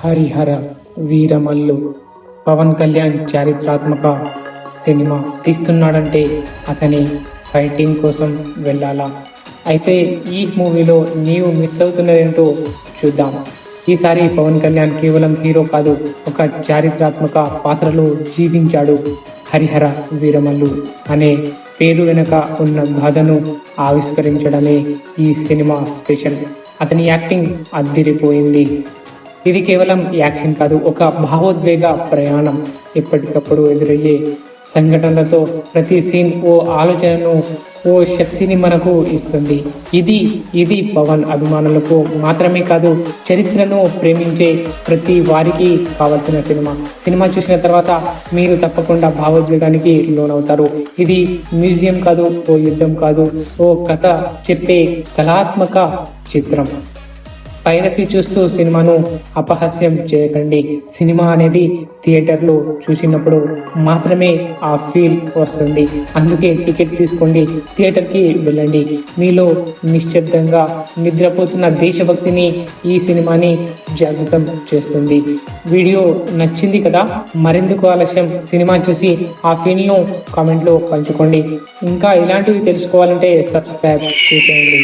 హరిహర వీరమల్లు పవన్ కళ్యాణ్ చారిత్రాత్మక సినిమా తీస్తున్నాడంటే అతని ఫైటింగ్ కోసం వెళ్ళాలా? అయితే ఈ మూవీలో నీవు మిస్ అవుతున్నదేంటో చూద్దాం. ఈసారి పవన్ కళ్యాణ్ కేవలం హీరో కాదు, ఒక చారిత్రాత్మక పాత్రలో జీవించాడు. హరిహర వీరమల్లు అనే పేరు వెనుక ఉన్న గాథను ఆవిష్కరించడమే ఈ సినిమా స్పెషల్. అతని యాక్టింగ్ అద్దిరిపోయింది. ఇది కేవలం యాక్షన్ కాదు, ఒక భావోద్వేగ ప్రయాణం. ఎప్పటికప్పుడు ఎదురయ్యే సంఘటనలతో ప్రతి సీన్ ఓ ఆలోచనను, ఓ శక్తిని మనకు ఇస్తుంది. ఇది పవన్ అభిమానులకు మాత్రమే కాదు, చరిత్రను ప్రేమించే ప్రతి వారికి కావలసిన సినిమా చూసిన తర్వాత మీరు తప్పకుండా భావోద్వేగానికి లోనవుతారు. ఇది మ్యూజియం కాదు, ఓ యుద్ధం కాదు, ఓ కథ చెప్పే కళాత్మక చిత్రం. పైరసీ చూస్తూ సినిమాను అపహాస్యం చేయకండి. సినిమా అనేది థియేటర్లో చూసినప్పుడు మాత్రమే ఆ ఫీల్ వస్తుంది. అందుకే టికెట్ తీసుకోండి, థియేటర్కి వెళ్ళండి. మీలో నిశ్శబ్దంగా నిద్రపోతున్న దేశభక్తిని ఈ సినిమాని జాగృతం చేస్తుంది. వీడియో నచ్చింది కదా, మరెందుకు ఆలస్యం? సినిమా చూసి ఆ ఫీల్ను కామెంట్లో పంచుకోండి. ఇంకా ఇలాంటివి తెలుసుకోవాలంటే సబ్స్క్రైబ్ చేసేయండి.